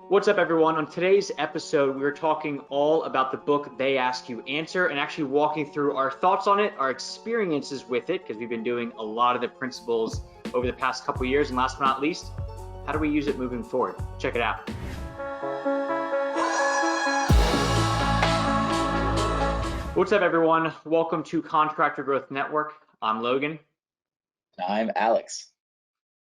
What's up, everyone? On today's episode, we're talking all about the book They Ask You Answer and actually walking through our thoughts on it, our experiences with it, because we've been doing a lot of the principles over the past couple years. And last but not least, how do we use it moving forward? Check it out. What's up, everyone? Welcome to Contractor Growth Network. I'm Logan. I'm Alex.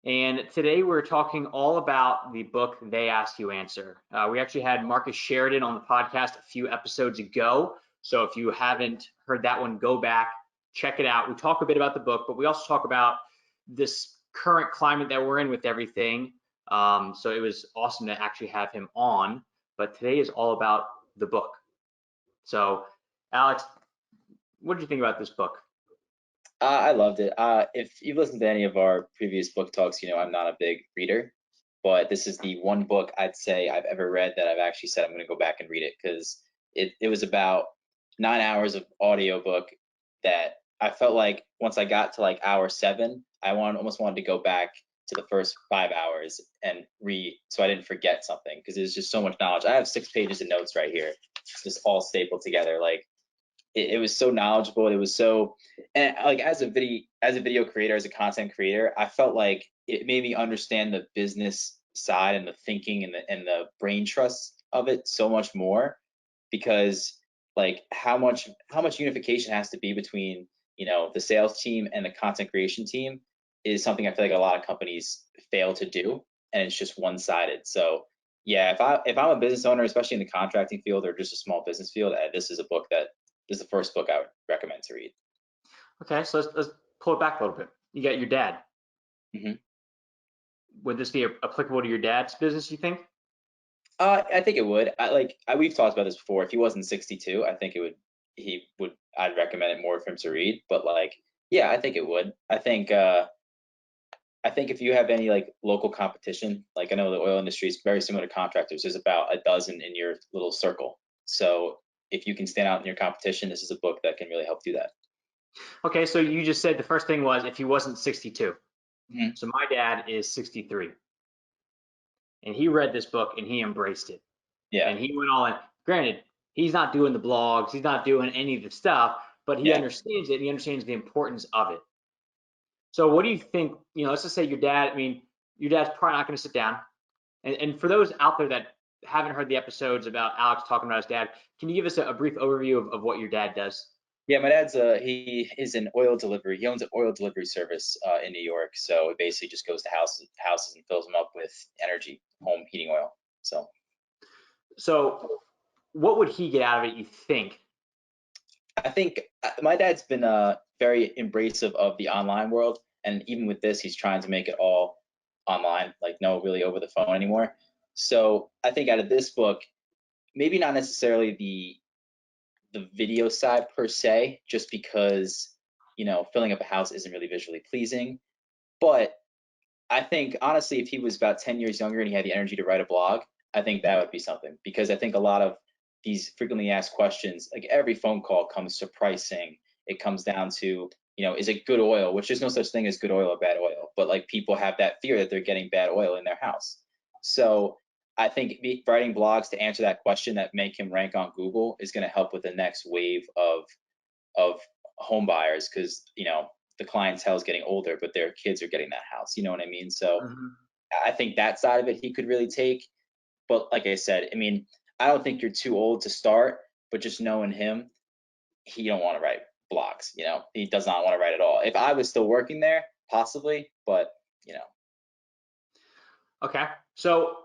And today we're talking all about the book They Ask You Answer. We actually had Marcus Sheridan on the podcast a few episodes ago. So if you haven't heard that one, go back, check it out. We talk a bit about the book, but we also talk about this current climate that we're in with everything. So it was awesome to actually have him on. But today is all about the book. So Alex, what did you think about this book? I loved it. If you've listened to any of our previous book talks, you know I'm not a big reader, but this is the one book I'd say I've ever read that I've actually said I'm going to go back and read it, because it was about 9 hours of audiobook that I felt like once I got to like hour 7, I almost wanted to go back to the first 5 hours and read so I didn't forget something, because there's just so much knowledge. I have 6 pages of notes right here, just all stapled together. Like it was so knowledgeable. It was so, and like as a video creator, as a content creator, I felt like it made me understand the business side and the thinking and the brain trust of it so much more, because like how much unification has to be between, you know, the sales team and the content creation team is something I feel like a lot of companies fail to do, and it's just one-sided. So yeah, if I'm a business owner, especially in the contracting field or just a small business field, this is a book that this is the first book I would recommend to read. Okay, so let's pull it back a little bit. You got your dad. hmm Would this be applicable to your dad's business, you think? I think it would. We've talked about this before. If he wasn't 62, I think it would. I'd recommend it more for him to read. But like, yeah, I think it would. I think if you have any like local competition, like I know the oil industry is very similar to contractors. There's about a dozen in your little circle. So if you can stand out in your competition, this is a book that can really help do that. Okay, so you just said the first thing was if he wasn't 62. hmm So my dad is 63. And he read this book and he embraced it. Yeah, And he went all in. Granted, he's not doing the blogs, he's not doing any of the stuff, but he yeah. understands it and he understands the importance of it. So what do you think, let's just say your dad, your dad's probably not going to sit down. And for those out there that haven't heard the episodes about Alex talking about his dad, can you give us a brief overview of what your dad does? Yeah, my dad's he is an oil delivery. He owns an oil delivery service in New York. So it basically just goes to houses and fills them up with energy, home heating oil. So what would he get out of it, you think? I think my dad's been very embracive of the online world, and even with this, he's trying to make it all online, like no really over the phone anymore. So I think out of this book, maybe not necessarily the video side per se, just because, you know, filling up a house isn't really visually pleasing. But I think honestly, if he was about 10 years younger and he had the energy to write a blog, I think that would be something, because I think a lot of these frequently asked questions, like every phone call comes to pricing. It comes down to, you know, is it good oil? Which there's no such thing as good oil or bad oil, but like people have that fear that they're getting bad oil in their house. So I think writing blogs to answer that question that make him rank on Google is going to help with the next wave of home buyers, because you know the clientele is getting older, but their kids are getting that house. You know what I mean? So Mhm. I think that side of it he could really take. But like I said, I mean, I don't think you're too old to start, but just knowing him, he don't want to write blogs. You know, he does not want to write at all. If I was still working there, possibly, but you know. Okay, so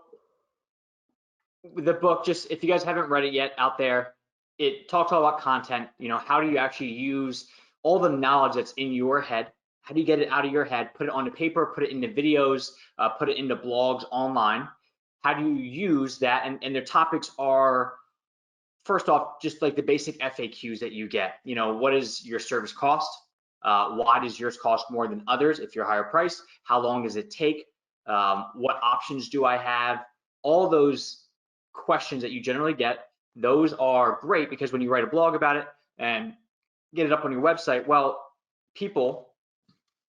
the book, just if you guys haven't read it yet out there, it talks all about content. How do you actually use all the knowledge that's in your head? How do you get it out of your head, put it onto paper, put it into videos, put it into blogs online? How do you use that? And their topics are, first off, just like the basic FAQs that you get. What is your service cost? Why does yours cost more than others if you're higher priced? How long does it take? What options do I have? All those questions that you generally get, those are great, because when you write a blog about it and get it up on your website, well, people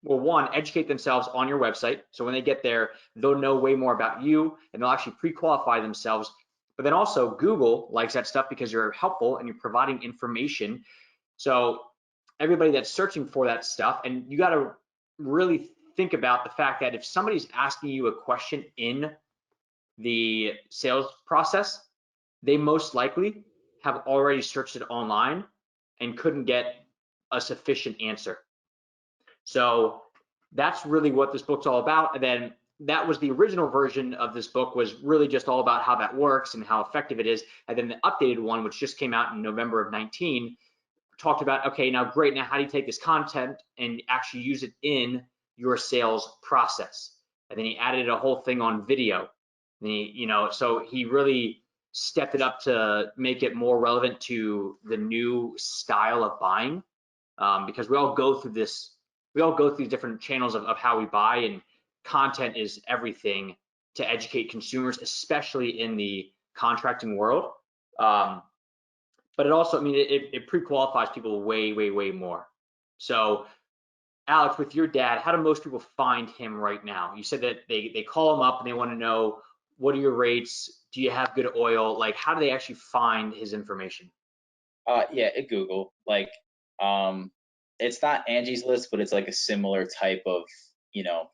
Well, one, educate themselves on your website. So when they get there, they'll know way more about you and they'll actually pre-qualify themselves. But then also Google likes that stuff because you're helpful and you're providing information. So everybody that's searching for that stuff, and you got to really think about the fact that if somebody's asking you a question in the sales process, they most likely have already searched it online and couldn't get a sufficient answer. So that's really what this book's all about. And then that was the original version of this book, was really just all about how that works and how effective it is. And then the updated one, which just came out in November of 19, talked about, okay, now great, now how do you take this content and actually use it in your sales process? And then he added a whole thing on video. And so he really stepped it up to make it more relevant to the new style of buying, because we all go through these different channels of how we buy, and content is everything to educate consumers, especially in the contracting world. But it also, I mean, it pre-qualifies people way, way, way more. So Alex, with your dad, how do most people find him right now? You said that they call him up and they want to know, what are your rates? Do you have good oil? Like, how do they actually find his information? Yeah, at Google. Like, it's not Angie's List, but it's like a similar type of,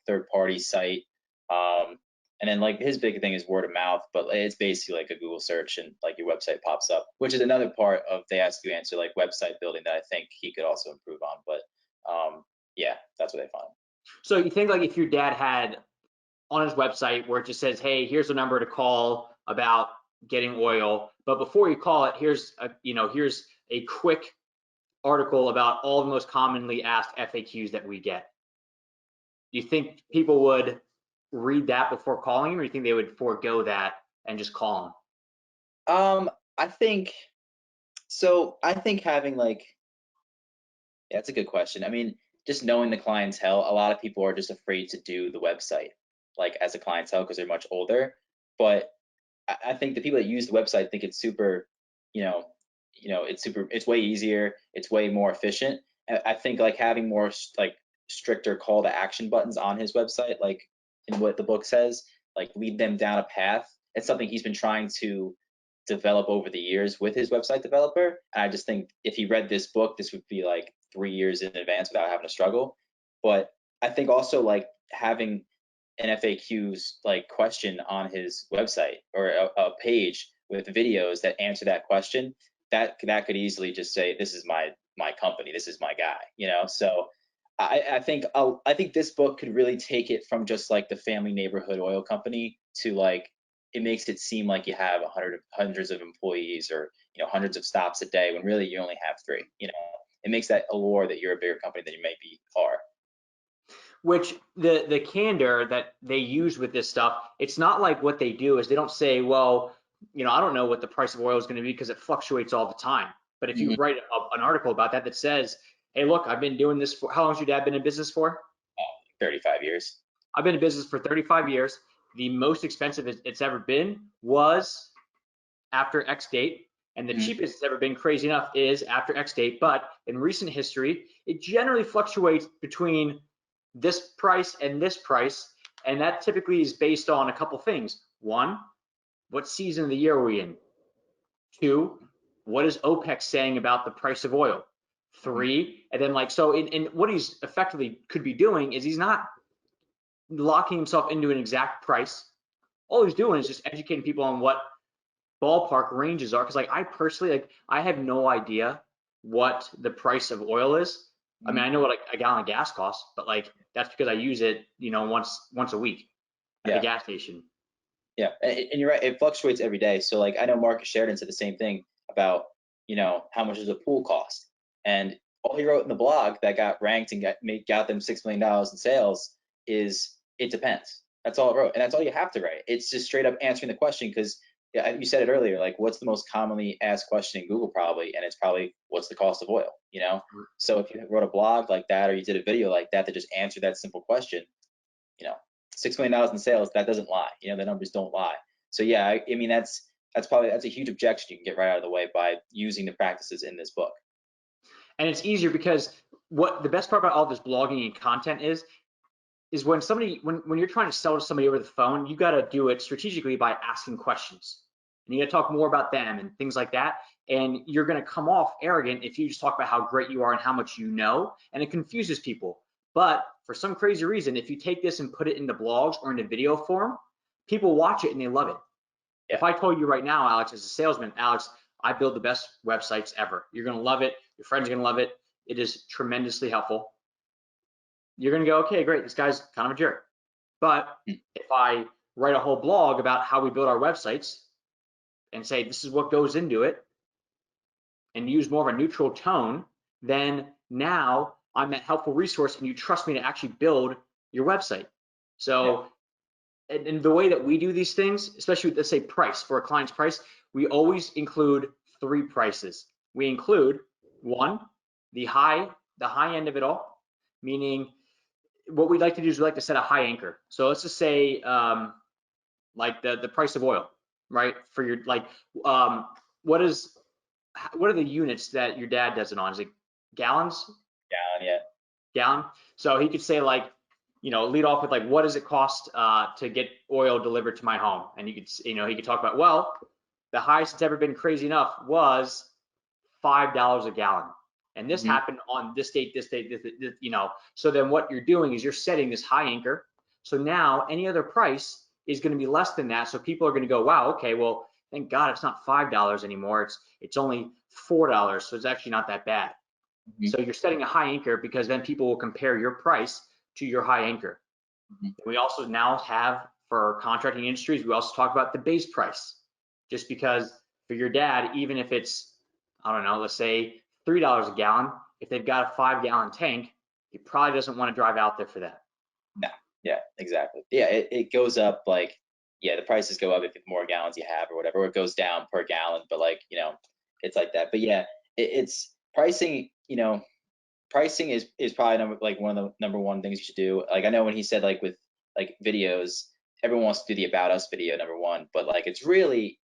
third party site. And then like his big thing is word of mouth, but it's basically like a Google search and like your website pops up, which is another part of They Ask You Answer, like website building, that I think he could also improve on. But yeah, that's what they find. So you think, like, if your dad had on his website where it just says, hey, here's a number to call about getting oil, but before you call it, here's a quick article about all the most commonly asked FAQs that we get. Do you think people would read that before calling him, or do you think they would forego that and just call him? I think so. I think having like, yeah, that's a good question. I mean, just knowing the clientele, a lot of people are just afraid to do the website, like as a clientele, because they're much older. But I think the people that use the website think it's super, it's way easier, it's way more efficient. I think like having more like stricter call to action buttons on his website, like in what the book says, like lead them down a path. It's something he's been trying to develop over the years with his website developer. And I just think if he read this book, this would be like 3 years in advance without having to struggle. But I think also like having an FAQs like question on his website, or a page with videos that answer that question, that could easily just say, this is my company, this is my guy. So I think this book could really take it from just like the family neighborhood oil company to like, it makes it seem like you have hundreds of employees, or hundreds of stops a day, when really you only have three. It makes that allure that you're a bigger company than you maybe are. Which the candor that they use with this stuff, it's not like, what they do is they don't say, well, I don't know what the price of oil is going to be because it fluctuates all the time. But if you Mhm. write an article about that says, hey, look, I've been doing this for, how long has your dad been in business for? 35 years. I've been in business for 35 years. The most expensive it's ever been was after X date, and the Mhm. cheapest it's ever been, crazy enough, is after X date. But in recent history, it generally fluctuates between this price and this price, and that typically is based on a couple things. One, what season of the year are we in? Two, what is OPEC saying about the price of oil? Mhm. Three, and then like, so in what he's effectively could be doing is he's not locking himself into an exact price. All he's doing is just educating people on what ballpark ranges are. Because like, I personally, like, I have no idea what the price of oil is. I mean, Mhm. I know what like a gallon of gas costs, but like, that's because I use it, once a week at the Yeah. gas station. Yeah, and you're right. It fluctuates every day. So like I know Marcus Sheridan said the same thing about how much does a pool cost, and all he wrote in the blog that got ranked and got them $6 million in sales is, it depends. That's all it wrote, and that's all you have to write. It's just straight up answering the question, because yeah, you said it earlier. Like, what's the most commonly asked question in Google? Probably, and it's probably, what's the cost of oil? So if you wrote a blog like that, or you did a video like that just answered that simple question, you know, $6 million in sales, that doesn't lie. The numbers don't lie. So yeah, I mean that's a huge objection you can get right out of the way by using the practices in this book. And it's easier because what the best part about all this blogging and content is when you're trying to sell to somebody over the phone, you got to do it strategically by asking questions. And you got to talk more about them and things like that. And you're going to come off arrogant if you just talk about how great you are and how much you know, and it confuses people. But for some crazy reason, if you take this and put it into blogs or into video form, people watch it and they love it. Yeah. If I told you right now, Alex, as a salesman, Alex, I build the best websites ever. You're going to love it. Your friends are going to love it. It is tremendously helpful. You're going to go, okay, great. This guy's kind of a jerk. But if I write a whole blog about how we build our websites and say this is what goes into it and use more of a neutral tone, then now I'm that helpful resource and you trust me to actually build your website. So, and the way that we do these things, especially with, let's say, price, for a client's price, we always include 3 prices. We include 1, the high end of it all, meaning what we'd like to do is we like to set a high anchor. So let's just say like the price of oil, right? For your what are the units that your dad does it on? Is it gallons? Gallon, yeah. Gallon. So he could say like, lead off with like, what does it cost to get oil delivered to my home? And you could, he could talk about, well, the highest it's ever been crazy enough was $5 a gallon. And this happened on this date, this, so then what you're doing is you're setting this high anchor. So now any other price is going to be less than that. So people are going to go, wow, okay, well, thank God it's not $5 anymore. It's only $4. So it's actually not that bad. So you're setting a high anchor because then people will compare your price to your high anchor. We also now have, for contracting industries, we also talk about the base price, just because for your dad, even if it's, I don't know, let's say $3 a gallon, if they've got a 5-gallon tank, he probably doesn't want to drive out there for that. No, yeah, exactly. Yeah, it goes up like, the prices go up if the more gallons you have or whatever, or it goes down per gallon, but like, it's like that. But yeah, it's pricing, pricing is probably one of the number one things you should do. Like I know when he said like with like videos, everyone wants to do the about us video number one, but like it's really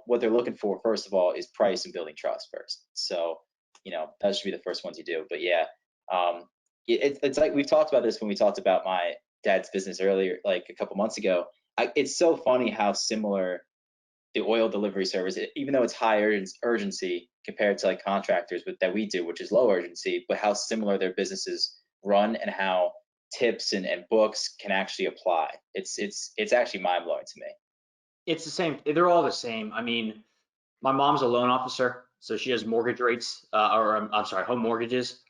what they're looking for first of all is price and building trust first. So that should be the first ones you do. But yeah, it's like we've talked about this when we talked about my dad's business earlier, like a couple months ago. It's so funny how similar the oil delivery service, even though it's high urgency compared to like contractors that we do, which is low urgency, but how similar their businesses run and how tips and books can actually apply. It's actually mind blowing to me. It's the same. They're all the same. I mean, my mom's a loan officer, so she has mortgage rates, I'm sorry, home mortgages.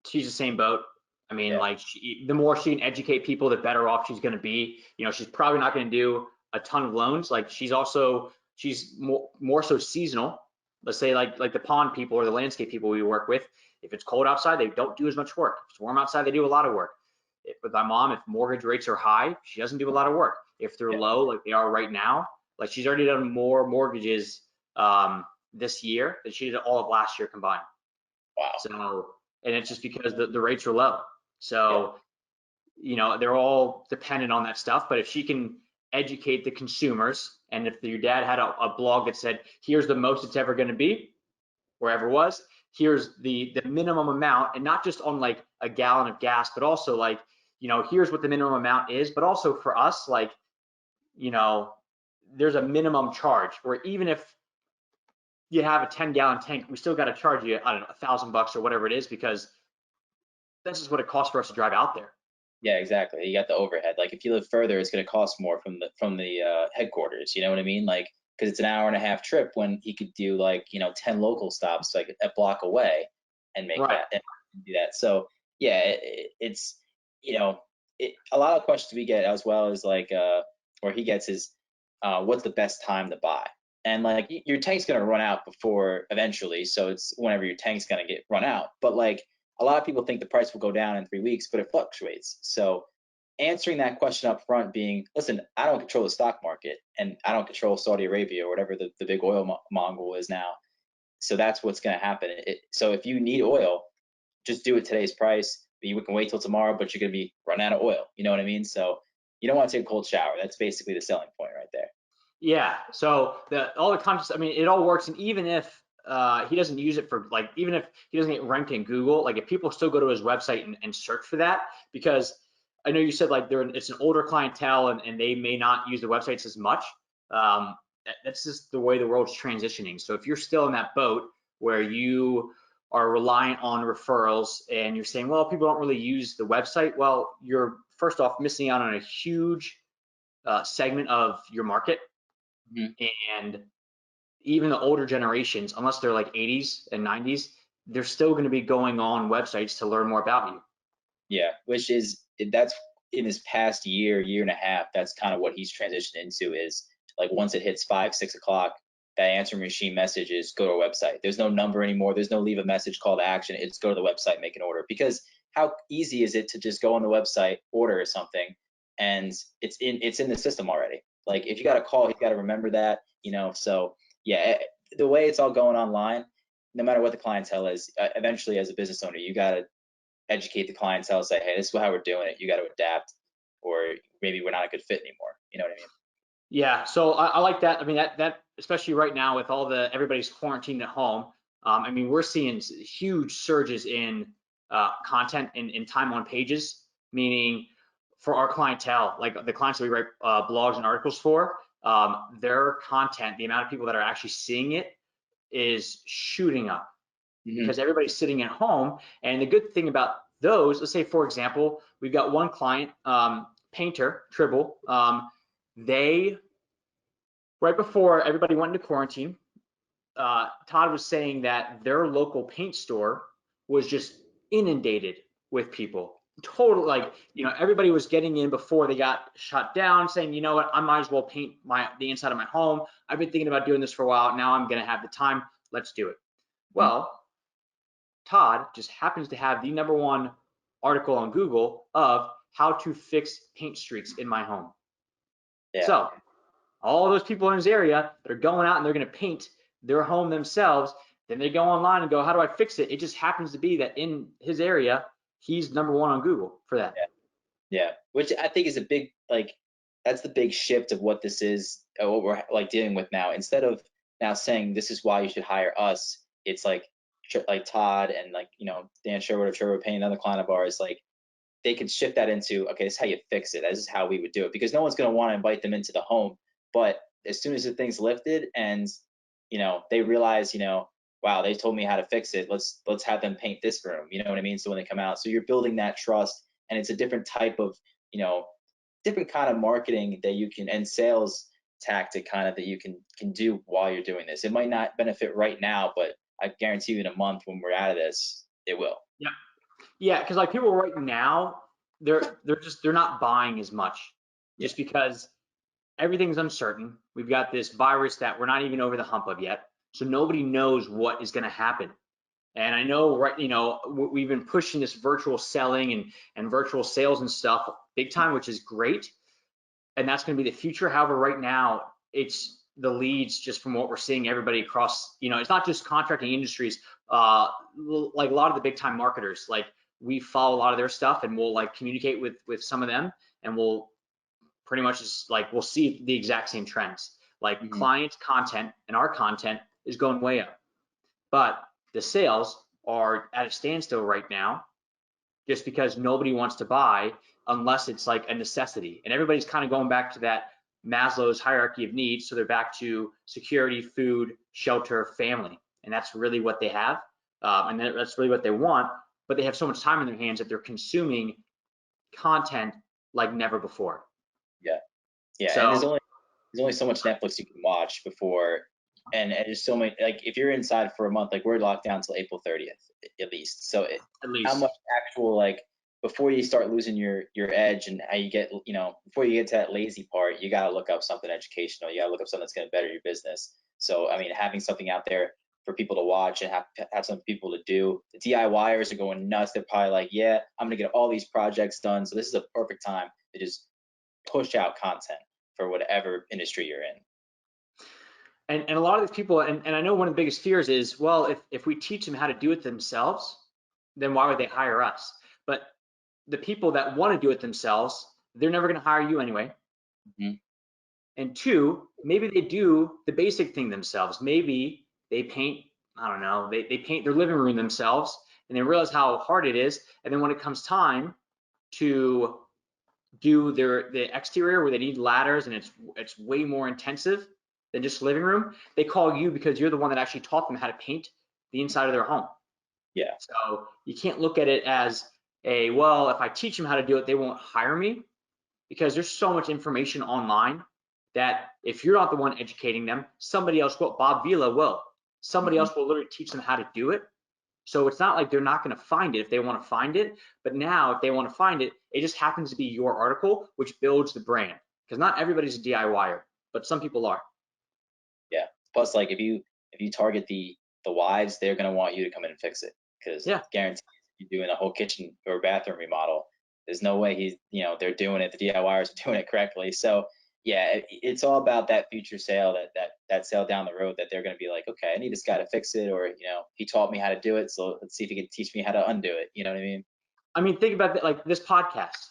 She's the same boat. I mean, like the more she can educate people, the better off she's going to be. She's probably not going to do a ton of loans. Like she's more so seasonal. Let's say like the pond people or the landscape people we work with. If it's cold outside, they don't do as much work. If it's warm outside, they do a lot of work. With my mom, if mortgage rates are high, she doesn't do a lot of work. If they're low, like they are right now, like she's already done more mortgages this year than she did all of last year combined. Wow. So, and it's just because the rates are low. So, they're all dependent on that stuff. But if she can educate the consumers, and if your dad had a blog that said, here's the most it's ever going to be, wherever it was, here's the minimum amount, and not just on like a gallon of gas, but also like, here's what the minimum amount is, but also for us, like, there's a minimum charge where even if you have a 10-gallon tank, we still got to charge you, I don't know, $1,000 or whatever it is, because this is what it costs for us to drive out there. Yeah, exactly. You got the overhead. Like if you live further, it's going to cost more from the headquarters. You know what I mean? Like because it's an hour-and-a-half trip when he could do like 10 local stops like a block away and make that and do that. So yeah, it's a lot of questions we get as well as like or he gets is what's the best time to buy? And like your tank's going to run out before eventually, so it's whenever your tank's going to get run out. But like a lot of people think the price will go down in 3 weeks, but it fluctuates. So answering that question up front being, listen, I don't control the stock market and I don't control Saudi Arabia or whatever the big oil mongol is now. So that's what's going to happen. So if you need oil, just do it today's price. You can wait till tomorrow, but you're going to be run out of oil. You know what I mean? So you don't want to take a cold shower. That's basically the selling point right there. Yeah. So all the concepts, I mean, it all works. And even if he doesn't use it for, like, even if he doesn't get ranked in Google, like if people still go to his website and search for that, because I know you said like it's an older clientele and they may not use the websites as much. That's just the way the world's transitioning. So if you're still in that boat where you are reliant on referrals and you're saying, well, people don't really use the website, well, you're first off missing out on a huge segment of your market. And even the older generations, unless they're like 80s and 90s, they're still going to be going on websites to learn more about you. Yeah, that's in his past year and a half, that's kind of what he's transitioned into, is like once it hits 5, 6 o'clock, that answering machine message is go to a website. There's no number anymore. There's no leave a message, call to action. It's go to the website, make an order. Because how easy is it to just go on the website, order something, and it's in the system already. Like if you got a call, you got to remember that, So yeah, the way it's all going online, no matter what the clientele is, eventually as a business owner, you got to educate the clientele, say, hey, this is how we're doing it. You got to adapt, or maybe we're not a good fit anymore. You know what I mean? Yeah, so I like that. I mean, that especially right now with everybody's quarantined at home. I mean, we're seeing huge surges in content and time on pages, meaning for our clientele, like the clients that we write blogs and articles for, their content, the amount of people that are actually seeing it is shooting up because everybody's sitting at home. And the good thing about those, let's say, for example, we've got one client, painter, Tribble. They, right before everybody went into quarantine, Todd was saying that their local paint store was just inundated with people. Total, like, everybody was getting in before they got shut down, saying, you know what, I might as well paint the inside of my home. I've been thinking about doing this for a while. Now I'm going to have the time. Let's do it. Well, Todd just happens to have the #1 article on Google of how to fix paint streaks in my home. Yeah. So all those people in his area that are going out and they're going to paint their home themselves, then they go online and go, how do I fix it? It just happens to be that in his area, he's #1 on Google for that. Yeah. Which I think is a big, that's the big shift of what this is, what we're like dealing with now. Instead of now saying this is why you should hire us, it's like Todd and Dan Sherwood of Sherwood Paint, another client of ours, like they could shift that into, okay, this is how you fix it. This is how we would do it, because no one's going to want to invite them into the home. But as soon as the thing's lifted and they realize, wow, they told me how to fix it, let's have them paint this room, you know what I mean? So when they come out, so you're building that trust, and it's a different type of, different kind of marketing that you can, and sales tactic kind of that you can do while you're doing this. It might not benefit right now, but I guarantee you in a month when we're out of this, it will. Yeah, because like people right now, they're not buying as much just because everything's uncertain. We've got this virus that we're not even over the hump of yet, so nobody knows what is going to happen. And I know, right, we've been pushing this virtual selling and virtual sales and stuff big time, which is great, and that's going to be the future. However, right now, it's the leads just from what we're seeing everybody across, it's not just contracting industries, like a lot of the big time marketers, like we follow a lot of their stuff and we'll like communicate with some of them, and we'll pretty much just like, we'll see the exact same trends. Like client content and our content is going way up, but the sales are at a standstill right now just because nobody wants to buy unless it's like a necessity. And everybody's kind of going back to that Maslow's hierarchy of needs. So they're back to security, food, shelter, family. And that's really what they have. And that's really what they want. But they have so much time in their hands that they're consuming content like never before. Yeah. Yeah. So, and there's only so much Netflix you can watch before. And there's so many, like if you're inside for a month, like we're locked down until April 30th at least. So how much actual, like before you start losing your edge and how you get, before you get to that lazy part, you got to look up something educational. You got to look up something that's going to better your business. So, I mean, having something out there for people to watch and have some people to do. The DIYers are going nuts. They're probably like, yeah, I'm going to get all these projects done. So this is a perfect time to just push out content for whatever industry you're in. And a lot of these people, and I know one of the biggest fears is, well, if we teach them how to do it themselves, then why would they hire us? But the people that want to do it themselves, they're never going to hire you anyway. And two, maybe they do the basic thing themselves. Maybe they paint I don't know, they paint their living room themselves, and they realize how hard it is. And then when it comes time to do the exterior where they need ladders and it's way more intensive than just living room, they call you because you're the one that actually taught them how to paint the inside of their home. Yeah. So you can't look at it as well, if I teach them how to do it, they won't hire me, because there's so much information online that if you're not the one educating them, somebody else will. Bob Vila will. Somebody else will literally teach them how to do it. So it's not like they're not going to find it if they want to find it. But now if they want to find it, it just happens to be your article, which builds the brand. Because not everybody's a DIYer, but some people are. Yeah. Plus, like if you target the wives, they're gonna want you to come in and fix it, because Yeah. guaranteed you're doing a whole kitchen or bathroom remodel. There's no way they're doing it. The DIYers are doing it correctly. So yeah, it's all about that future sale, that sale down the road, that they're gonna be like, okay, I need this guy to fix it, or he taught me how to do it, so let's see if he can teach me how to undo it. You know what I mean? I mean, think about that, like this podcast,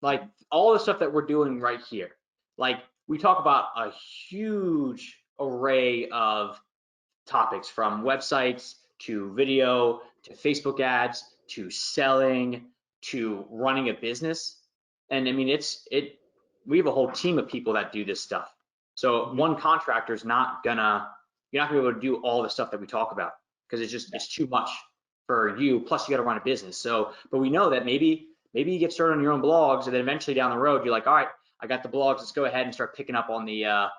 like all the stuff that we're doing right here. Like we talk about a huge array of topics, from websites to video to Facebook ads to selling to running a business. And I mean, we have a whole team of people that do this stuff. So one contractor is you're not gonna be able to do all the stuff that we talk about, because it's too much for you. Plus you got to run a business. So, but we know that maybe you get started on your own blogs, and then eventually down the road, you're like, all right, I got the blogs. Let's go ahead and start picking up on the,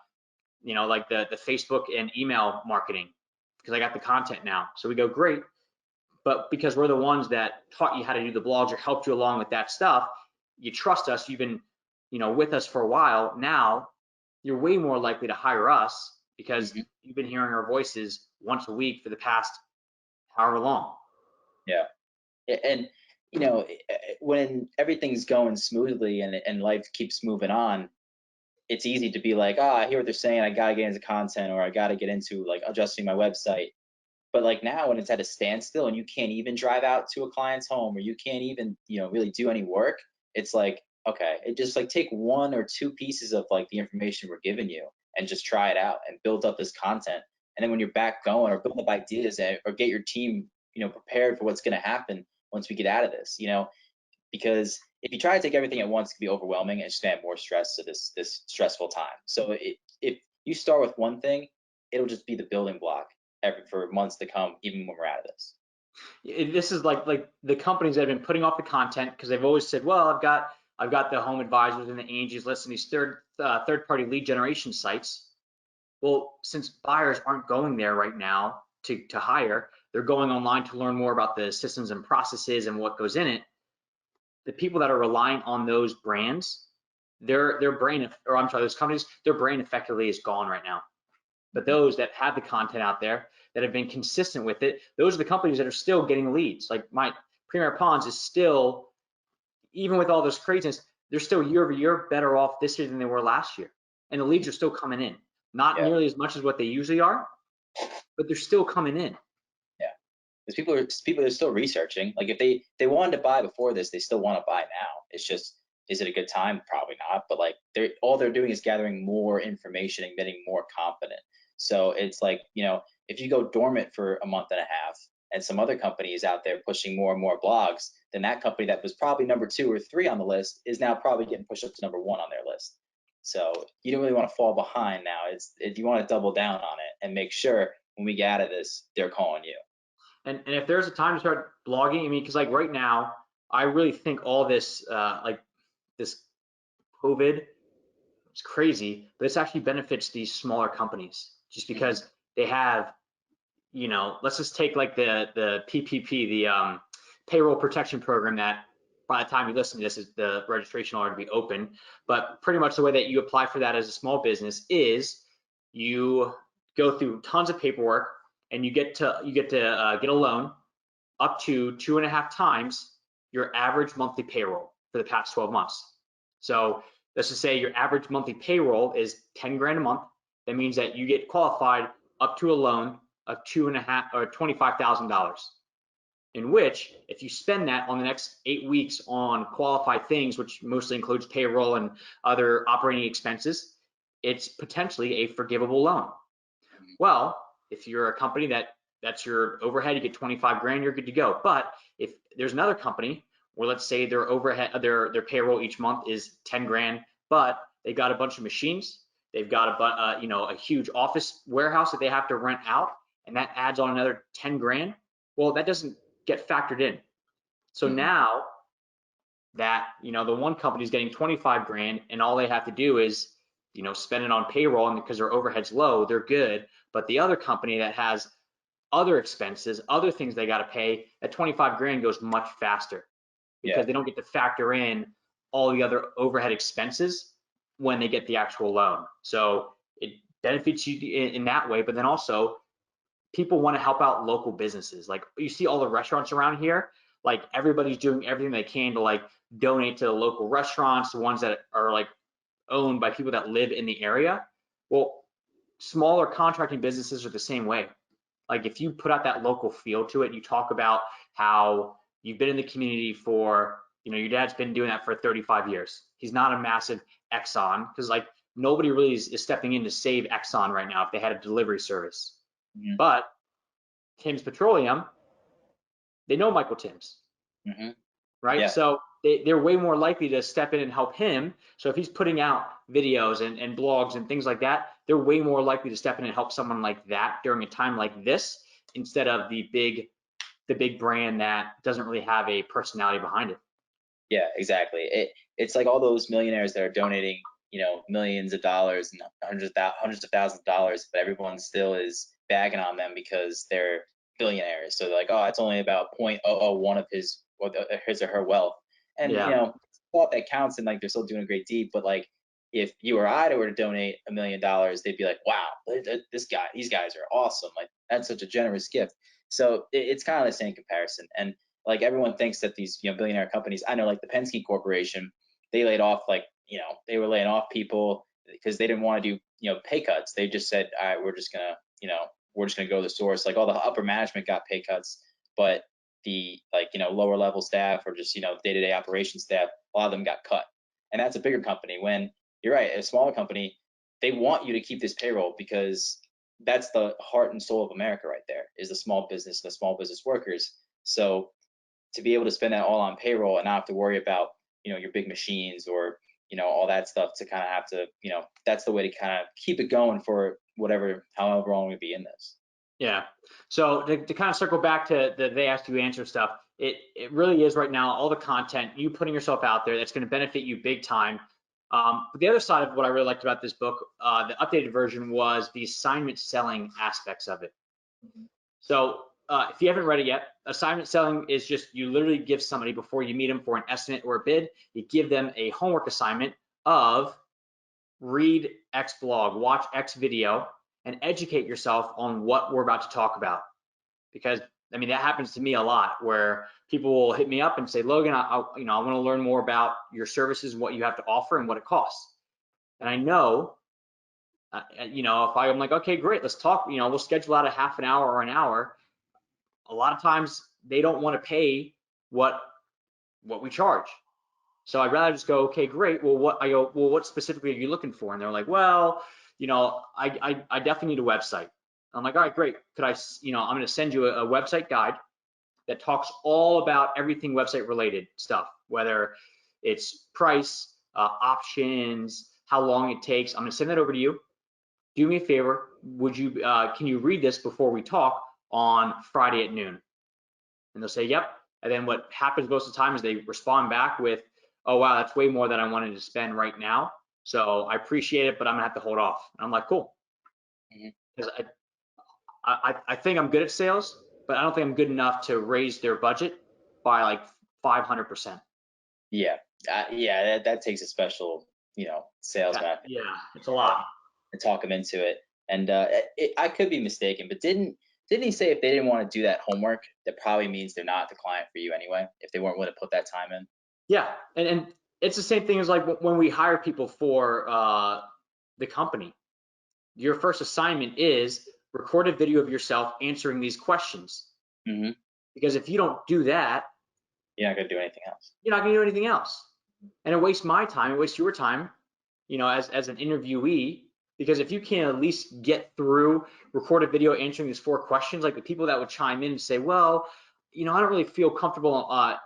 like the Facebook and email marketing, because I got the content now. So we go, great. But because we're the ones that taught you how to do the blogs or helped you along with that stuff, you trust us. You've been, with us for a while. Now you're way more likely to hire us because you've been hearing our voices once a week for the past however long. Yeah. And when everything's going smoothly and life keeps moving on, it's easy to be like, I hear what they're saying, I gotta get into content, or I gotta get into like adjusting my website. But like now, when it's at a standstill and you can't even drive out to a client's home, or you can't even really do any work, it's like, okay, it just like take one or two pieces of like the information we're giving you and just try it out and build up this content. And then when you're back going, or build up ideas, or get your team prepared for what's going to happen once we get out of this, because if you try to take everything at once, it can be overwhelming and just add more stress to this stressful time. So if you start with one thing, it'll just be the building block for months to come, even when we're out of this. This is like the companies that have been putting off the content because they've always said, well, I've got the Home Advisors and the Angie's List and these third-party lead generation sites. Well, since buyers aren't going there right now to hire, they're going online to learn more about the systems and processes and what goes in it. The people that are relying on those brands, those companies, their brain effectively is gone right now. But those that have the content out there, that have been consistent with it, those are the companies that are still getting leads. Like my Premier Ponds is still, even with all this craziness, they're still year over year better off this year than they were last year. And the leads are still coming in. Not nearly as much as what they usually are, but they're still coming in. Yeah, because people are still researching. Like if they wanted to buy before this, they still want to buy now. It's just, is it a good time? Probably not. But like all they're doing is gathering more information and getting more confident. So it's like, if you go dormant for a month and a half, and some other company is out there pushing more and more blogs, then that company that was probably number 2 or 3 on the list is now probably getting pushed up to number 1 on their list. So you don't really want to fall behind now. You want to double down on it and make sure when we get out of this, they're calling you. And if there's a time to start blogging, I mean, because like right now, I really think all this, this COVID, it's crazy, but this actually benefits these smaller companies just because they have, let's just take like the PPP, the payroll protection program, that by the time you listen to this, is the registration already be open. But pretty much the way that you apply for that as a small business is you go through tons of paperwork, and you get to get a loan up to 2.5 times your average monthly payroll for the past 12 months. So let's just say your average monthly payroll is 10 grand a month. That means that you get qualified up to a loan of $25,000. In which, if you spend that on the next 8 weeks on qualified things, which mostly includes payroll and other operating expenses, it's potentially a forgivable loan. Well, if you're a company that that's your overhead. You get 25 grand, you're good to go. But if there's another company where let's say their overhead, their payroll each month is 10 grand, but they got a bunch of machines, they've got a huge office warehouse that they have to rent out, and that adds on another 10 grand. Well, that doesn't get factored in. So now that, the one company is getting 25 grand and all they have to do is, spend it on payroll, and because their overhead's low, they're good. But the other company that has other expenses, other things they got to pay, that 25 grand goes much faster because they don't get to factor in all the other overhead expenses when they get the actual loan. So it benefits you in that way, but then also people want to help out local businesses. Like you see all the restaurants around here, like everybody's doing everything they can to like donate to the local restaurants, the ones that are like owned by people that live in the area. Well, smaller contracting businesses are the same way. Like if you put out that local feel to it, you talk about how you've been in the community for, your dad's been doing that for 35 years. He's not a massive Exxon, because like nobody really is stepping in to save Exxon right now if they had a delivery service. But Tim's Petroleum, they know Michael Timms, right? Yeah. So they're way more likely to step in and help him. So if he's putting out videos and blogs and things like that, they're way more likely to step in and help someone like that during a time like this, instead of the big brand that doesn't really have a personality behind it. Yeah, exactly. It's like all those millionaires that are donating, millions of dollars and hundreds of thousands of dollars, but everyone still is bagging on them because they're billionaires. So they're like, oh, it's only about 0.001 of his or her wealth. And thought that counts, and like they're still doing a great deed. But like if you or I were to donate $1 million, they'd be like, wow, these guys are awesome. Like that's such a generous gift. So it's kind of the same comparison. And like everyone thinks that these billionaire companies, I know like the Penske Corporation, they laid off they were laying off people because they didn't want to do pay cuts. They just said, all right, we're just gonna go to the source. Like all the upper management got pay cuts, but the lower level staff or just day-to-day operations staff, a lot of them got cut. And that's a bigger company. When you're right, a smaller company, they want you to keep this payroll because that's the heart and soul of America right there, is the small business, the small business workers. So to be able to spend that all on payroll and not have to worry about your big machines or all that stuff, to kind of have to that's the way to kind of keep it going for however long we be in this. Yeah. So to kind of circle back to the they asked you answer stuff, it really is right now all the content you putting yourself out there that's going to benefit you big time. But the other side of what I really liked about this book, the updated version, was the assignment selling aspects of it. So if you haven't read it yet, assignment selling is just you literally give somebody, before you meet them for an estimate or a bid, you give them a homework assignment of read X blog, watch X video, and educate yourself on what we're about to talk about. Because I mean, that happens to me a lot, where people will hit me up and say, Logan, I want to learn more about your services, what you have to offer, and what it costs. And I know, if I'm like, okay, great, let's talk. We'll schedule out a half an hour or an hour. A lot of times they don't want to pay what we charge. So I'd rather just go, okay, great. Well, what specifically are you looking for? And they're like, well, I definitely need a website. I'm like, all right, great. Could I'm going to send you a website guide that talks all about everything website related stuff, whether it's price, options, how long it takes. I'm going to send that over to you. Do me a favor. Can you read this before we talk on Friday at noon? And they'll say, yep. And then what happens most of the time is they respond back with, oh, wow, that's way more than I wanted to spend right now. So I appreciate it, but I'm gonna have to hold off. And I'm like, cool. Because I think I'm good at sales, but I don't think I'm good enough to raise their budget by like 500%. Yeah, that takes a special, sales method. Yeah, it's a lot. To talk them into it. And I could be mistaken, but didn't he say if they didn't want to do that homework, that probably means they're not the client for you anyway, if they weren't willing to put that time in? Yeah, and it's the same thing as like when we hire people for the company. Your first assignment is record a video of yourself answering these questions. Because if you don't do that, you're not gonna do anything else. You're not gonna do anything else, and it wastes my time. It wastes your time. As an interviewee, Because if you can at least get through recorded video answering these 4 questions, like the people that would chime in and say, well, I don't really feel comfortable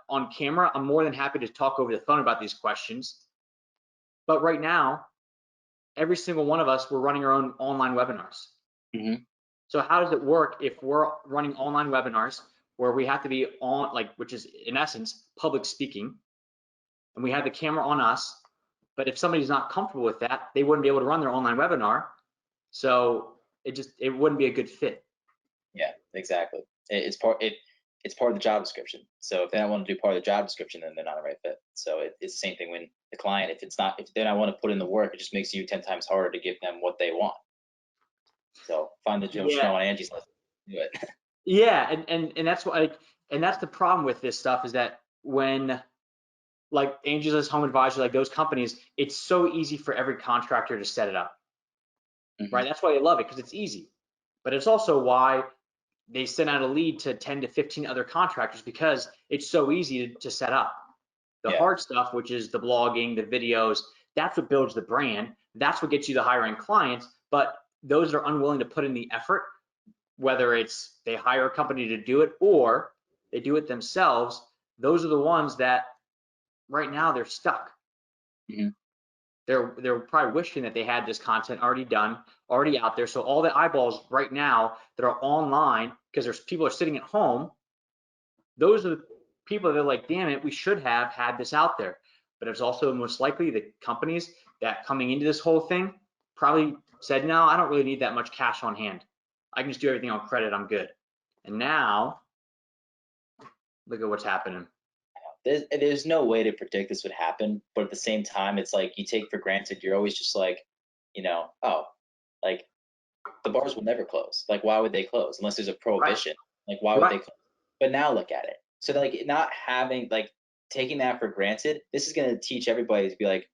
on camera. I'm more than happy to talk over the phone about these questions. But right now, every single one of us, we're running our own online webinars. Mm-hmm. So how does it work if we're running online webinars where we have to be on, which is in essence, public speaking, and we have the camera on us, but if somebody's not comfortable with that, they wouldn't be able to run their online webinar. So it wouldn't be a good fit. Yeah, exactly. It's part of the job description. So if they don't want to do part of the job description, then they're not a right fit. So it's the same thing when the client, if they don't want to put in the work, it just makes you 10 times harder to give them what they want. So find the Joe Schmo on Angie's list. Do it. Yeah, and that's why, and that's the problem with this stuff is that when like Angie's List, Home Advisor, like those companies, it's so easy for every contractor to set it up, Mm-hmm. right? That's why they love it, because it's easy. But it's also why they send out a lead to 10 to 15 other contractors, because it's so easy to set up. The hard stuff, which is the blogging, the videos, that's what builds the brand. That's what gets you the higher end clients. But those that are unwilling to put in the effort, whether it's they hire a company to do it or they do it themselves, those are the ones that right now they're stuck. Mm-hmm. They're probably wishing that they had this content already done, already out there. So all the eyeballs right now that are online, because there's people are sitting at home, those are the people that are like, damn it, we should have had this out there. But it's also most likely the companies that coming into this whole thing probably said, no, I don't really need that much cash on hand. I can just do everything on credit, I'm good. And now, look at what's happening. There's no way to predict this would happen, but at the same time, it's like you take for granted. You're always just like, oh, like the bars will never close. Like, why would they close unless there's a prohibition? Right. Like, why would they close? But now look at it. So like not having taking that for granted, this is gonna teach everybody to be like,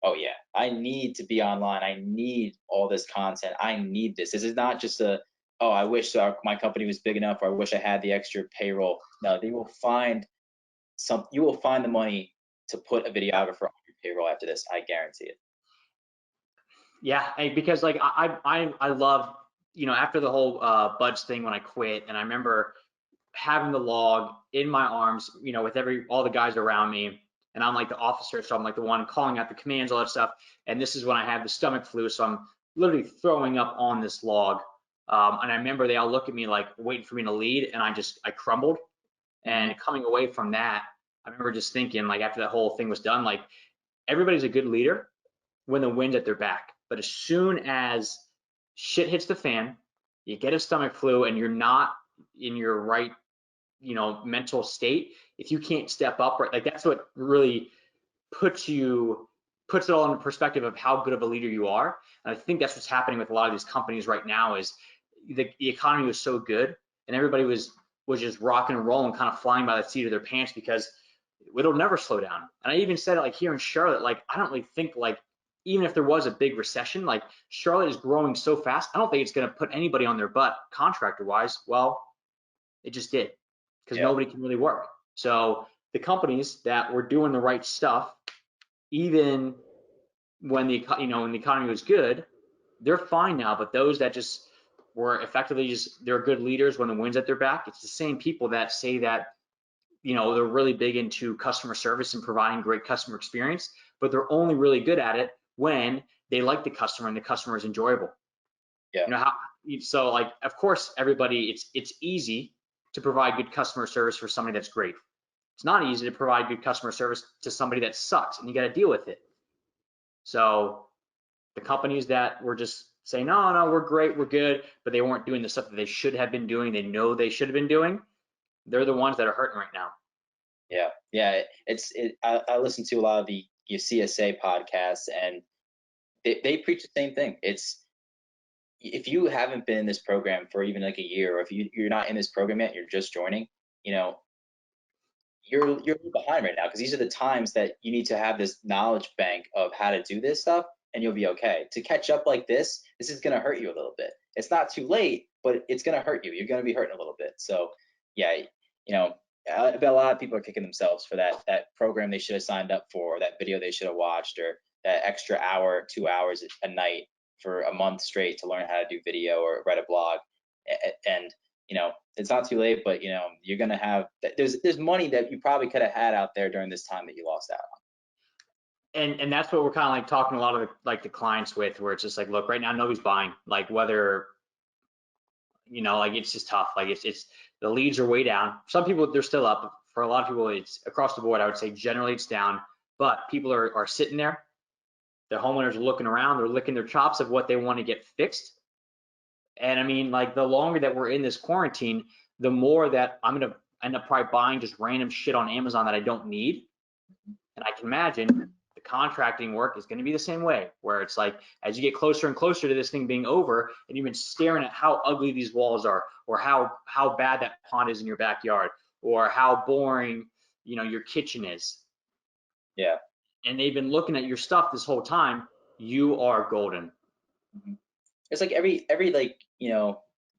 oh yeah, I need to be online. I need all this content. I need this. This is not just I wish my company was big enough, or I wish I had the extra payroll. No, you will find the money to put a videographer on your payroll after this. I guarantee it. Yeah, because like I love, after the whole Buds thing when I quit, and I remember having the log in my arms, with all the guys around me, and I'm like the officer, so I'm like the one calling out the commands, all that stuff. And this is when I had the stomach flu, so I'm literally throwing up on this log. And I remember they all look at me like waiting for me to lead, and I crumbled. And coming away from that, I remember just thinking, like, after that whole thing was done, like, everybody's a good leader when the wind's at their back. But as soon as shit hits the fan, you get a stomach flu and you're not in your right, mental state, if you can't step up, right, like that's what really puts it all in perspective of how good of a leader you are. And I think that's what's happening with a lot of these companies right now is the economy was so good and everybody was just rocking and rolling, kind of flying by the seat of their pants because it'll never slow down. And I even said it like here in Charlotte, like I don't really think like even if there was a big recession, like Charlotte is growing so fast, I don't think it's going to put anybody on their butt contractor wise. Well, it just did because nobody can really work. So the companies that were doing the right stuff, even when the economy was good, they're fine now. But those that just were effectively they're good leaders when the wind's at their back. It's the same people that say that they're really big into customer service and providing great customer experience, but they're only really good at it when they like the customer and the customer is enjoyable. Yeah. So like, of course, everybody, it's easy to provide good customer service for somebody that's great. It's not easy to provide good customer service to somebody that sucks, and you got to deal with it. So the companies that were just saying, no, we're great, we're good, but they weren't doing the stuff that they should have been doing, they know they should have been doing, they're the ones that are hurting right now. Yeah. I listen to a lot of the CSA podcasts, and they preach the same thing. It's if you haven't been in this program for even like a year, or if you're not in this program yet, you're just joining, you're a little behind right now, because these are the times that you need to have this knowledge bank of how to do this stuff, and you'll be okay. To catch up like this is going to hurt you a little bit. It's not too late, but it's going to hurt you. You're going to be hurting a little bit. So yeah, I bet a lot of people are kicking themselves for that program they should have signed up for, or that video they should have watched, or that extra hour, 2 hours a night for a month straight to learn how to do video or write a blog. And it's not too late, but you're gonna have there's money that you probably could have had out there during this time that you lost out on. And that's what we're kind of like talking a lot of the clients with, where it's just like, look, right now nobody's buying, like whether like it's just tough. Like it's the leads are way down. Some people, they're still up. For a lot of people, it's across the board. I would say generally it's down, but people are sitting there. The homeowners are looking around, they're licking their chops of what they want to get fixed. And I mean, like the longer that we're in this quarantine, the more that I'm gonna end up probably buying just random shit on Amazon that I don't need. And I can imagine the contracting work is gonna be the same way, where it's like, as you get closer and closer to this thing being over, and you've been staring at how ugly these walls are, or how bad that pond is in your backyard, or how boring, your kitchen is. Yeah. And they've been looking at your stuff this whole time. You are golden. It's like every like, you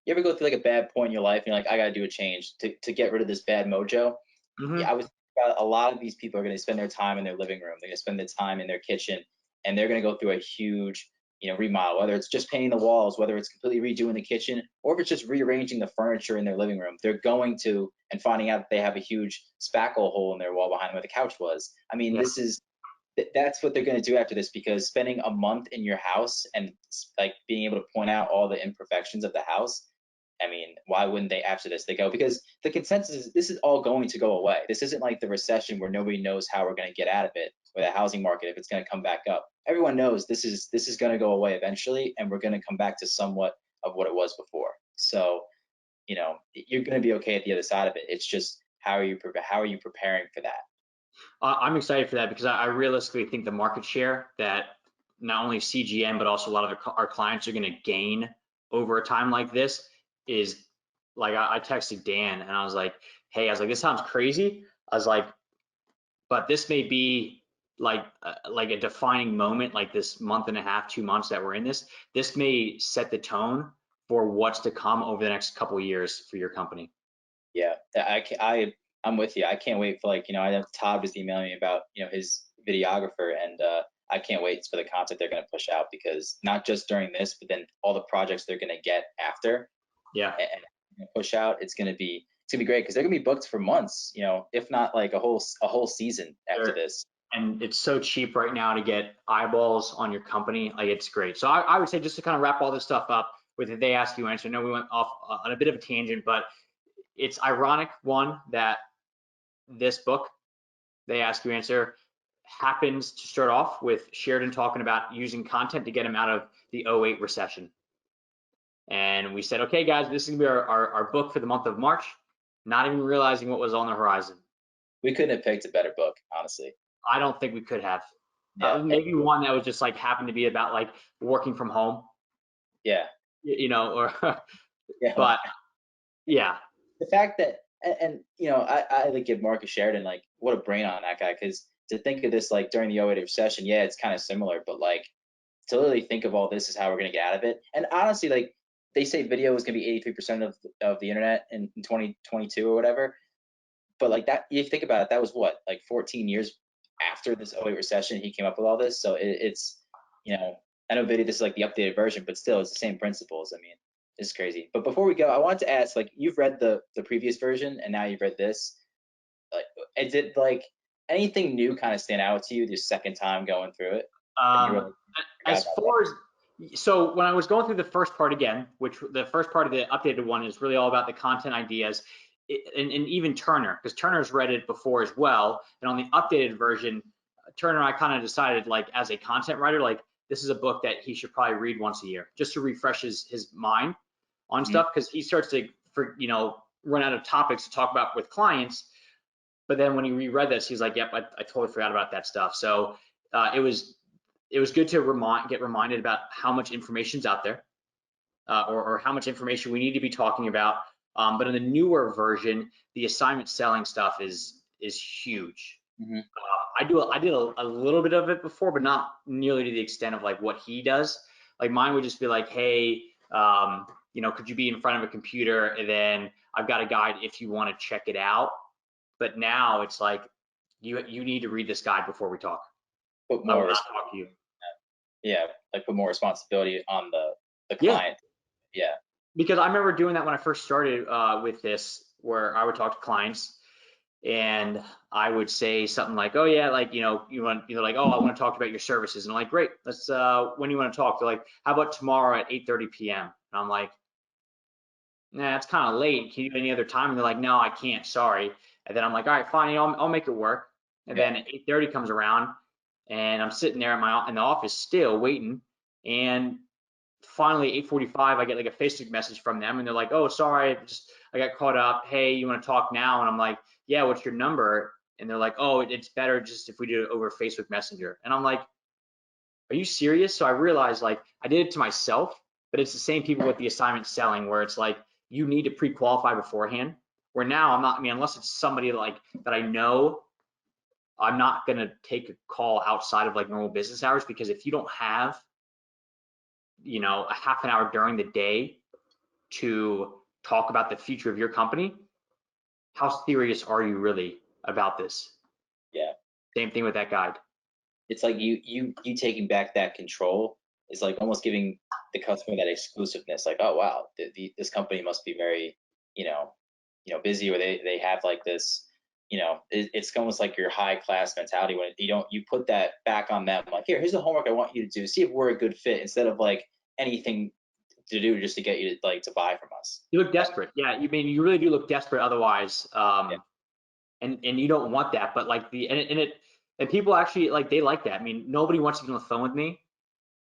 ever go through like a bad point in your life and you're like, I gotta do a change to get rid of this bad mojo. Yeah, I was about a lot of these people are going to spend their time in their living room. They're going to spend their time in their kitchen, and they're going to go through a huge, remodel, whether it's just painting the walls, whether it's completely redoing the kitchen, or if it's just rearranging the furniture in their living room. They're going to, and finding out that they have a huge spackle hole in their wall behind where the couch was. I mean, that's what they're going to do after this, because spending a month in your house and like being able to point out all the imperfections of the house, I mean, why wouldn't they after this? They go, because the consensus is this is all going to go away. This isn't like the recession where nobody knows how we're going to get out of it, or the housing market, if it's going to come back up. Everyone knows this is going to go away eventually, and we're going to come back to somewhat of what it was before. So, you're going to be okay at the other side of it. It's just how are you preparing for that? I'm excited for that, because I realistically think the market share that not only CGN but also a lot of our clients are going to gain over a time like this is, like, I texted Dan and I was like, hey, this sounds crazy. I was like, but this may be like a defining moment, like this month and a half, 2 months that we're in this may set the tone for what's to come over the next couple of years for your company. Yeah, I'm with you. I can't wait for, like, I know Todd was emailing me about, his videographer, and I can't wait for the content they're going to push out, because not just during this, but then all the projects they're going to get after. Yeah. And push out. It's going to be great, because they're going to be booked for months, if not like a whole season after this. And it's so cheap right now to get eyeballs on your company. Like, it's great. So I would say, just to kind of wrap all this stuff up with the They Ask You Answer. I know we went off on a bit of a tangent, but it's ironic, one, that this book, They Ask You Answer, happens to start off with Sheridan talking about using content to get him out of the 08 recession. And we said, okay, guys, this is gonna be our book for the month of March, not even realizing what was on the horizon. We couldn't have picked a better book, honestly. I don't think we could have. Yeah. Maybe one that was just like happened to be about like working from home. Yeah. Or Yeah. But yeah. The fact that, and I like give Marcus Sheridan, like, what a brain on that guy, because to think of this like during the 08 recession, yeah, it's kind of similar, but like to literally think of all this is how we're gonna get out of it. And honestly, like, they say video is gonna be 83% of the internet in 2022 or whatever. But like that, you think about it, that was what, like 14 years after this 08 recession, he came up with all this. So it's, I know video, this is like the updated version, but still it's the same principles. I mean, it's crazy. But before we go, I wanted to ask, like, you've read the previous version and now you've read this. Like, did like anything new kind of stand out to you the second time going through it? As far as, so when I was going through the first part again, which the first part of the updated one is really all about the content ideas, and even Turner, because Turner's read it before as well. And on the updated version, Turner and I kind of decided, like, as a content writer, like, this is a book that he should probably read once a year, just to refresh his mind on stuff, because he starts to run out of topics to talk about with clients. But then when he reread this, he's like, yep, I totally forgot about that stuff. So it was good to get reminded about how much information's out there, or how much information we need to be talking about. But in the newer version, the assignment selling stuff is huge. I did a little bit of it before, but not nearly to the extent of like what he does. Like, mine would just be like, hey, could you be in front of a computer, and then I've got a guide if you want to check it out. But now it's like, you need to read this guide before we talk. Put more I will not talk to you. Yeah, like put more responsibility on the Yeah, client. Yeah. because I remember doing that when I first started with this, where I would talk to clients and I would say something like, "Oh yeah, like you want, like, oh, I want to talk about your services," and I'm like, "Great, let's. When do you want to talk?" They're like, "How about tomorrow at 8:30 p.m.?" And I'm like, "Nah, it's kind of late. Can you do any other time?" And they're like, "No, I can't. Sorry." And then I'm like, "All right, fine. I'll make it work." And Yeah. then 8:30 comes around, and I'm sitting there in the office still waiting, and finally 8:45 I get like a Facebook message from them, and they're like, "Oh, sorry, I got caught up. Hey, you want to talk now?" And I'm like, "Yeah, what's your number?" And they're like, "Oh, it's better just if we do it over Facebook Messenger." And I'm like, "Are you serious?" So I realized, like, I did it to myself, but it's the same people with the assignment selling, where it's like you need to pre-qualify beforehand. Where now I'm not, I mean, unless it's somebody like that I know, I'm not gonna take a call outside of like normal business hours, because if you don't have, a half an hour during the day to talk about the future of your company, how serious are you really about this? Yeah. Same thing with that guide. It's like you taking back that control is like almost giving the customer that exclusiveness. Like, oh wow, this company must be very, you know, busy, or they have like this, it's almost like your high class mentality when you put that back on them. Like, here's the homework I want you to do. See if we're a good fit, instead of like anything to do just to get you to like to buy from us. You look desperate. Yeah, you really do look desperate otherwise. Yeah. And you don't want that, but like and people actually like, they like that. I mean, nobody wants to get on the phone with me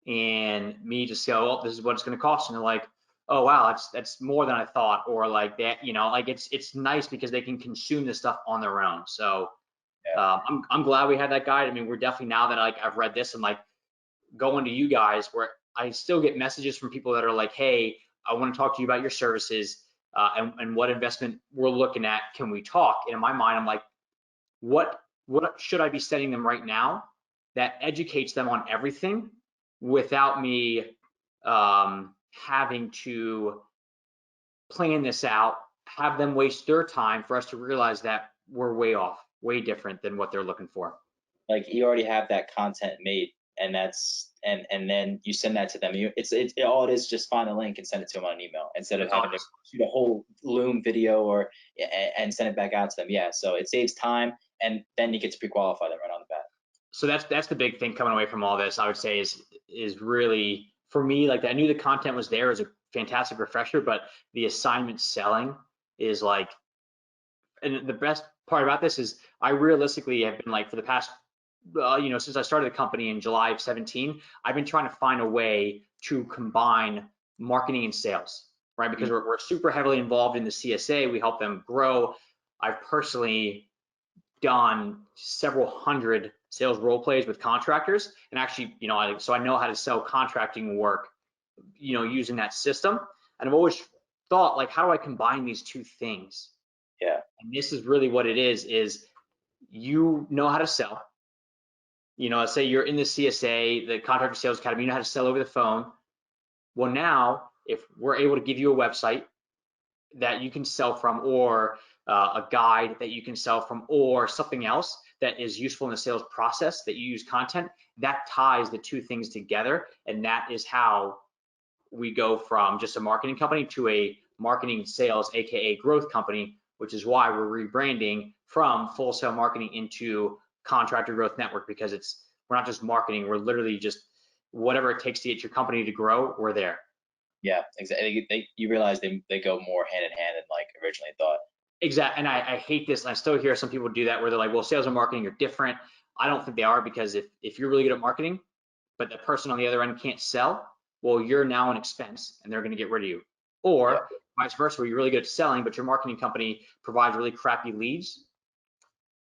and me just go, "Oh, this is what it's going to cost," and they're like, "Oh wow, that's more than I thought," or like that, like it's nice because they can consume this stuff on their own. So Yeah. I'm glad we had that guide. I mean, we're definitely, now that like I've read this and like going to you guys, where I still get messages from people that are like, "Hey, I want to talk to you about your services and what investment we're looking at. Can we talk?" And in my mind, I'm like, what should I be sending them right now that educates them on everything without me having to plan this out, have them waste their time for us to realize that we're way off, way different than what they're looking for. Like, you already have that content made, and and then you send that to them. It's all it is, just find a link and send it to them on an email, instead of That's all having it to is. shoot a whole Loom video or and send it back out to them. Yeah, so it saves time, and then you get to pre-qualify them right on the bat. So that's the big thing coming away from all this, I would say, is really for me, like, I knew the content was there as a fantastic refresher, but the assignment selling is like, and the best part about this is I realistically have been like, for the past, since I started the company in July of 17, I've been trying to find a way to combine marketing and sales, right? Because we're super heavily involved in the CSA. We help them grow. I've personally done several hundred sales role plays with contractors, and actually, so I know how to sell contracting work, using that system. And I've always thought, like, how do I combine these two things? Yeah. And this is really what it is you know how to sell. Let's say you're in the CSA, the Contractor Sales Academy, you know how to sell over the phone. Well, now if we're able to give you a website that you can sell from, or a guide that you can sell from, or something else that is useful in the sales process that you use content, that ties the two things together. And that is how we go from just a marketing company to a marketing sales, AKA growth company, which is why we're rebranding from Full Sail Marketing into Contractor Growth Network, because we're not just marketing, we're literally just whatever it takes to get your company to grow, we're there. Yeah, exactly. You realize they go more hand in hand than like originally thought. Exactly. And I hate this. I still hear some people do that, where they're like, "Well, sales and marketing are different." I don't think they are, because if you're really good at marketing, but the person on the other end can't sell, well, you're now an expense and they're going to get rid of you. Yeah. Or vice versa, where you're really good at selling, but your marketing company provides really crappy leads,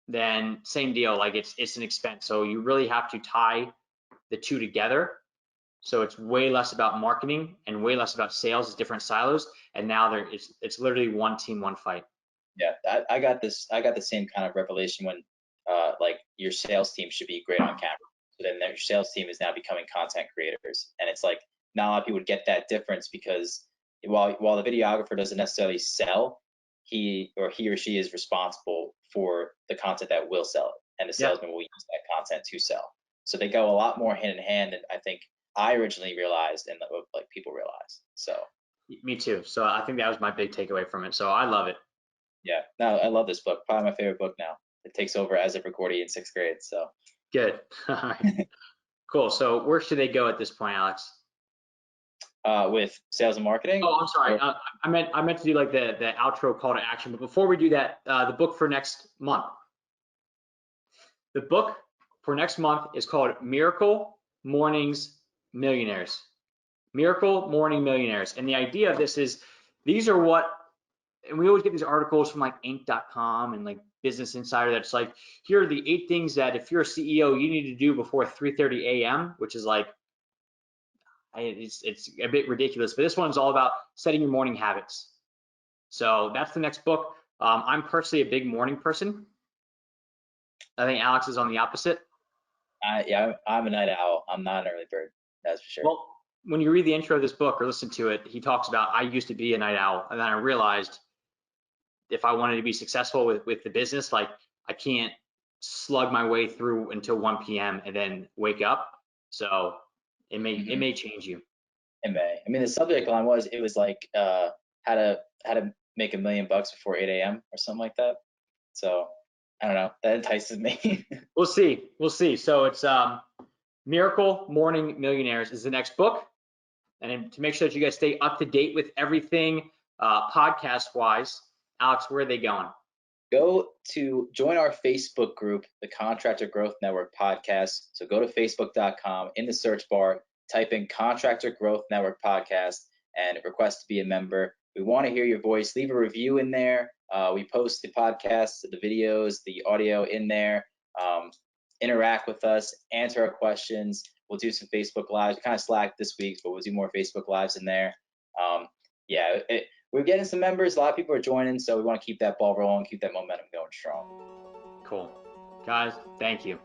then same deal. Like, it's an expense. So you really have to tie the two together. So it's way less about marketing and way less about sales. It's different silos. And now it's literally one team, one fight. Yeah, I got this. I got the same kind of revelation when, like, your sales team should be great on camera. So then your sales team is now becoming content creators, and it's like not a lot of people would get that difference, because while the videographer doesn't necessarily sell, he or she is responsible for the content that will sell it, and the Yeah. salesman will use that content to sell. So they go a lot more hand in hand, and I think I originally realized and what like people realize. So Me too. So I think that was my big takeaway from it. So I love it. yeah, no, I love this book. Probably my favorite book now. It takes over as of recording in 6th grade. So Good. All right. Cool. So where should they go at this point, Alex? with sales and marketing. Oh, I'm sorry. Or, I meant to do like the outro call to action. But before we do that, the book for next month. The book for next month is called Miracle Mornings Millionaires. Miracle Morning Millionaires. And the idea of this is these are what, and we always get these articles from like Inc.com and like Business Insider that's like, here are the 8 things that if you're a CEO, you need to do before 3:30 a.m., which is like, it's a bit ridiculous, but this one's all about setting your morning habits. So that's the next book. I'm personally a big morning person. I think Alex is on the opposite. yeah, I'm a night owl. I'm not an early bird. That's for sure. Well, when you read the intro of this book or listen to it, he talks about I used to be a night owl, and then I realized if I wanted to be successful with the business, like I can't slug my way through until 1 p.m. and then wake up. So it may change you. It may. I mean, the subject line was like how to make $1 million before 8 a.m. or something like that. So I don't know. That entices me. We'll see. We'll see. So it's Miracle Morning Millionaires is the next book. And to make sure that you guys stay up to date with everything podcast wise, Alex, where are they going? Go to join our Facebook group, the Contractor Growth Network podcast. So go to facebook.com, in the search bar, type in Contractor Growth Network podcast and request to be a member. We want to hear your voice. Leave a review in there. We post the podcasts, the videos, the audio in there. Interact with us, answer our questions. We'll do some Facebook Lives. We kind of slacked this week, but we'll do more Facebook Lives in there. Yeah, we're getting some members. A lot of people are joining, so we want to keep that ball rolling, keep that momentum going strong. Cool. Guys, thank you.